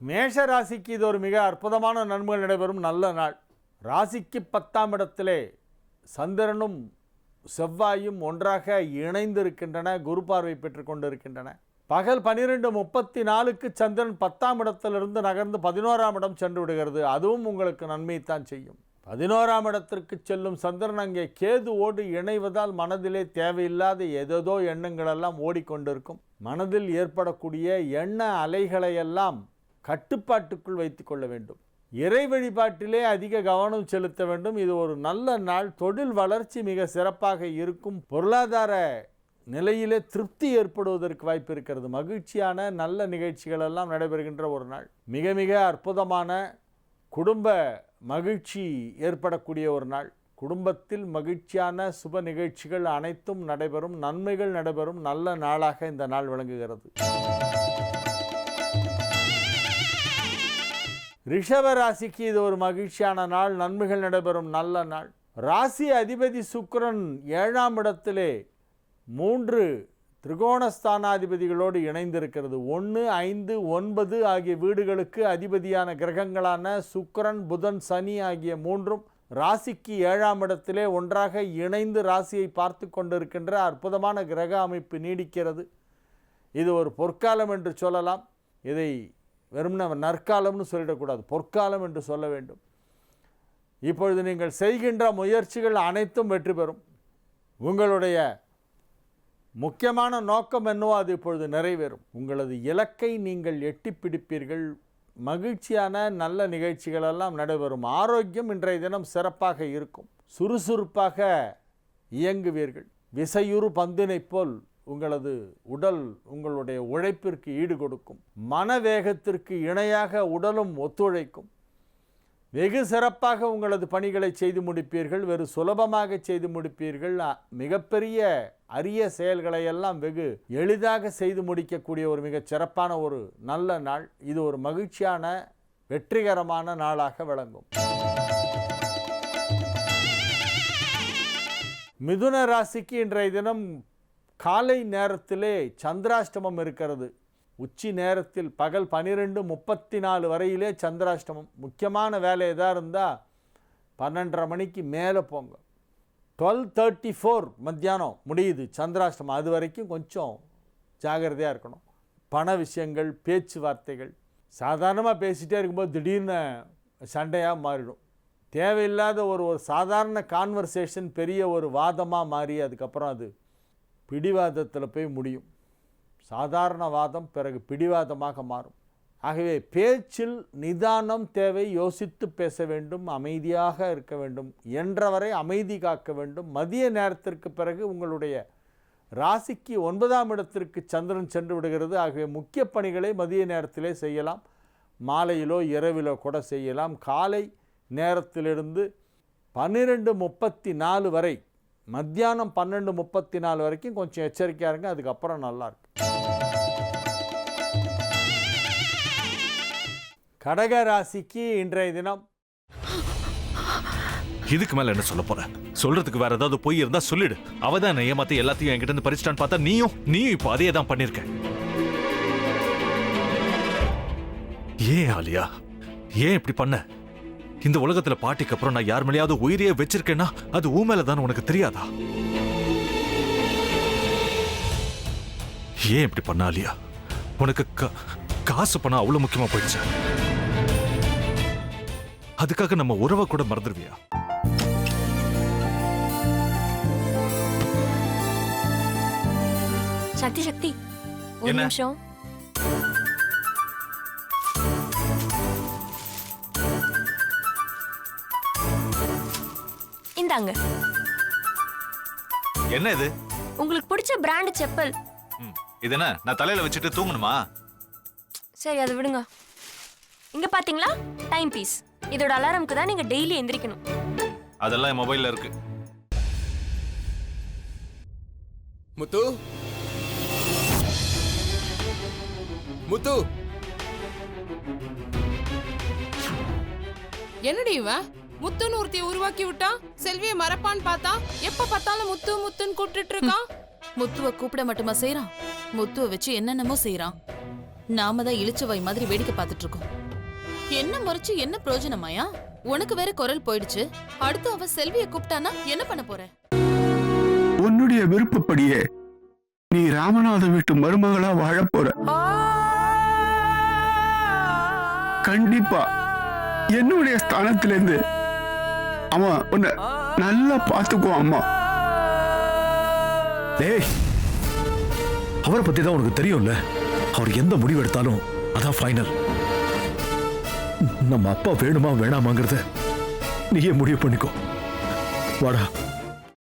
மேஷ ராசிக்கு இது ஒரு மிக அற்புதமான நன்மைகள் நடைபெறும் நல்ல நாள். ராசிக்கு 10ஆம் இடத்திலே சந்திரனும் செவ்வாயும் ஒன்றாக இணைந்திருக்கின்றன, குரு பார்வை பெற்றுக் கொண்டிருக்கின்றன. பகல் 12:34க்கு சந்திரன் 10ஆம் இடத்திலிருந்து நகர்ந்து 11ஆம் இடம் சென்று விடுகிறது. அதுவும் உங்களுக்கு நன்மைத்தான் செய்யும். 11ஆம் இடத்திற்கு செல்லும் சந்திரன் அங்கே கேதுவோடு இணைவதால் மனதிலே தேவையில்லாத ஏதேதோ எண்ணங்களெல்லாம் ஓடிக்கொண்டிருக்கும். மனதில் ஏற்படக்கூடிய எண்ண அலைகளையெல்லாம் கட்டுப்பாட்டுக்குள் வைத்துக் கொள்ள வேண்டும். இறை வழிபாட்டிலே அதிக கவனம் செலுத்த வேண்டும். இது ஒரு நல்ல நாள். தொழில் வளர்ச்சி மிக சிறப்பாக இருக்கும். பொருளாதார நிலையிலே திருப்தி ஏற்படுவதற்கு வாய்ப்பு இருக்கிறது. மகிழ்ச்சியான நல்ல நிகழ்ச்சிகள் எல்லாம் நடைபெறுகின்ற ஒரு நாள். மிக மிக அற்புதமான குடும்ப மகிழ்ச்சி ஏற்படக்கூடிய ஒரு நாள். குடும்பத்தில் மகிழ்ச்சியான சுப நிகழ்ச்சிகள் அனைத்தும் நடைபெறும், நன்மைகள் நடைபெறும் நல்ல நாளாக இந்த நாள் விளங்குகிறது. ரிஷப ராசிக்கு இது ஒரு மகிழ்ச்சியான நாள், நன்மைகள் நடைபெறும் நல்ல நாள். ராசி அதிபதி சுக்கிரன் 7ஆம் இடத்திலே 3 திரிகோணஸ்தானாதிபதிகளோடு இணைந்திருக்கிறது. 1, 5, 9 ஆகிய வீடுகளுக்கு அதிபதியான கிரகங்களான சுக்கிரன், புதன், சனி ஆகிய 3ம் ராசிக்கு 7ஆம் இடத்திலே ஒன்றாக இணைந்து ராசியை பார்த்து கொண்டிருக்கின்ற அற்புதமான கிரக அமைப்பு நீடிக்கிறது. இது ஒரு பொற்காலம் என்று சொல்லலாம். இதை வெறும் நற்காலம்னு சொல்லிடக்கூடாது, பொற்காலம் என்று சொல்ல வேண்டும். இப்பொழுது நீங்கள் செய்கின்ற முயற்சிகள் அனைத்தும் வெற்றி பெறும். உங்களுடைய முக்கியமான நோக்கம் என்னவோ அது இப்பொழுது நிறைவேறும். உங்களது இலக்கை நீங்கள் எட்டி பிடிப்பீர்கள். மகிழ்ச்சியான நல்ல நிகழ்ச்சிகள் எல்லாம் நடைபெறும். ஆரோக்கியம் இன்றைய தினம் சிறப்பாக இருக்கும். சுறுசுறுப்பாக இயங்குவீர்கள். விசையுறு பந்தினை போல் உங்களது உடல் உங்களுடைய உழைப்பிற்கு ஈடு கொடுக்கும். மனவேகத்திற்கு இணையாக உடலும் ஒத்துழைக்கும். வெகு சிறப்பாக உங்களது பணிகளை செய்து முடிப்பீர்கள். வெறு சுலபமாக செய்து முடிப்பீர்கள். மிகப்பெரிய அரிய செயல்களை எல்லாம் வெகு எளிதாக செய்து முடிக்கக்கூடிய ஒரு மிகச் சிறப்பான ஒரு நல்ல நாள். இது ஒரு மகிழ்ச்சியான வெற்றிகரமான நாளாக விளங்கும். மிதுன ராசிக்கு இன்றைய தினம் காலை நேரத்திலே சந்திராஷ்டமம் இருக்கிறது. உச்சி நேரத்தில் பகல் 12:34 வரையிலே சந்திராஷ்டமம். முக்கியமான வேலை எதாக இருந்தால் 12:30 மணிக்கு மேலே போங்க. 12:34 மத்தியானம் முடியுது சந்திராஷ்டமம். அது வரைக்கும் கொஞ்சம் ஜாகிரதையாக இருக்கணும். பண விஷயங்கள், பேச்சுவார்த்தைகள் சாதாரணமாக பேசிகிட்டே இருக்கும்போது திடீர்னு சண்டையாக மாறிடும். தேவையில்லாத ஒரு சாதாரண கான்வர்சேஷன் பெரிய ஒரு வாதமாக மாறி அதுக்கப்புறம் அது பிடிவாதத்தில் போய் முடியும். சாதாரண வாதம் பிறகு பிடிவாதமாக மாறும். ஆகவே பேச்சில் நிதானம் தேவை. யோசித்து பேச வேண்டும், அமைதியாக இருக்க வேண்டும், என்றவரை அமைதி காக்க வேண்டும். மதிய நேரத்திற்கு பிறகு உங்களுடைய ராசிக்கு 9ஆம் இடத்திற்கு சந்திரன் சென்று விடுகிறது. ஆகவே முக்கிய பணிகளை மதிய நேரத்திலே செய்யலாம். மாலையிலோ இரவிலோ கூட செய்யலாம். காலை நேரத்திலிருந்து 12:34 வரை, மத்தியானம் 12:34 வரைக்கும் கொஞ்சம் எச்சரிக்கையாக இருங்க. அதுக்கப்புறம் நல்லாயிருக்கு. கடக ராசிக்கு இன்றைய தினம் இதுக்கு மேல என்ன சொல்ல போற? சொல்றதுக்கு வேற ஏதாவது போய் இருந்தா சொல்லிடு. அவதான் ஏமாத்தி எல்லாத்தையும் என்கிட்ட இருந்து பறிச்சிட்டான்னு பார்த்தா நீயும் இப்போ அதே தான் பண்ணிருக்க. ஏன் ஆலியா, ஏன் இப்படி பண்ண? இந்த உலகத்துல பாட்டிக்கு அப்புறம் நான் யார் மேலேயாவது உயிரையே வச்சிருக்கேன்னா அது ஊ மேலதான் உனக்கு தெரியாதா? ஏன் இப்படி பண்ண ஆலியா? உனக்கு காசு பணம் அவ்வளவு முக்கியமா போயிடுச்சு. அதுக்காக நம்ம உறவை கூட மறந்துடுவியா? சக்தி சக்தி ஒரு நிமிஷம். இந்தாங்க. என்ன இது? உங்களுக்கு பிடிச்ச பிராண்ட் செப்பல். இது என்ன நான் தலையில வச்சுட்டு தூங்கணுமா? சரி அதை விடுங்க. இங்க பாத்தீங்களா டைம் பீஸ். இதோட அலாரம்க்கு தான் நீங்க டெய்லி எந்திரிக்கணும். அதெல்லாம் என் மொபைல்ல இருக்கு. முத்து, முத்து, என்னடி இவன் முத்துன்னு ஒருத்திய உருவாக்கி விட்டான். செல்வியை மறப்பான்னு பார்த்தா எப்ப பார்த்தாலும் முத்து முத்துன்னு கூப்பிட்டு இருக்கான். முத்துவ கூப்பிட மட்டுமா செய்யறான், முத்துவ வச்சு என்னென்னமோ செய்யறான். நாம தான் இளிச்சவாய் மாதிரி வேடிக்கை பார்த்துட்டு இருக்கோம். என்ன முறைச்சு என்ன பிரயோஜனமாயா? உனக்கு வேற குரல் போயிடுச்சு. அடுத்து அவ செல்விய கூப்பிட்டானா என்ன பண்ண போற? உன்னுடைய விருப்பப்படியே நீ ராமநாத வீட்டு மருமகளா வாழ போற. கண்டிப்பா என்னுடைய ஸ்தானத்திலிருந்து அவன் உன்னை நல்லா பார்த்துக்குவான் அம்மா. டேய், அவரை பத்தி தான் உனக்கு தெரியும்ல. அவர் எந்த முடிவு எடுத்தாலும் அதான் ஃபைனல். நம்ம அப்பா வேணுமா வேணாமாங்கிறத நீயே முடிவு பண்ணிக்கோ. வாடா.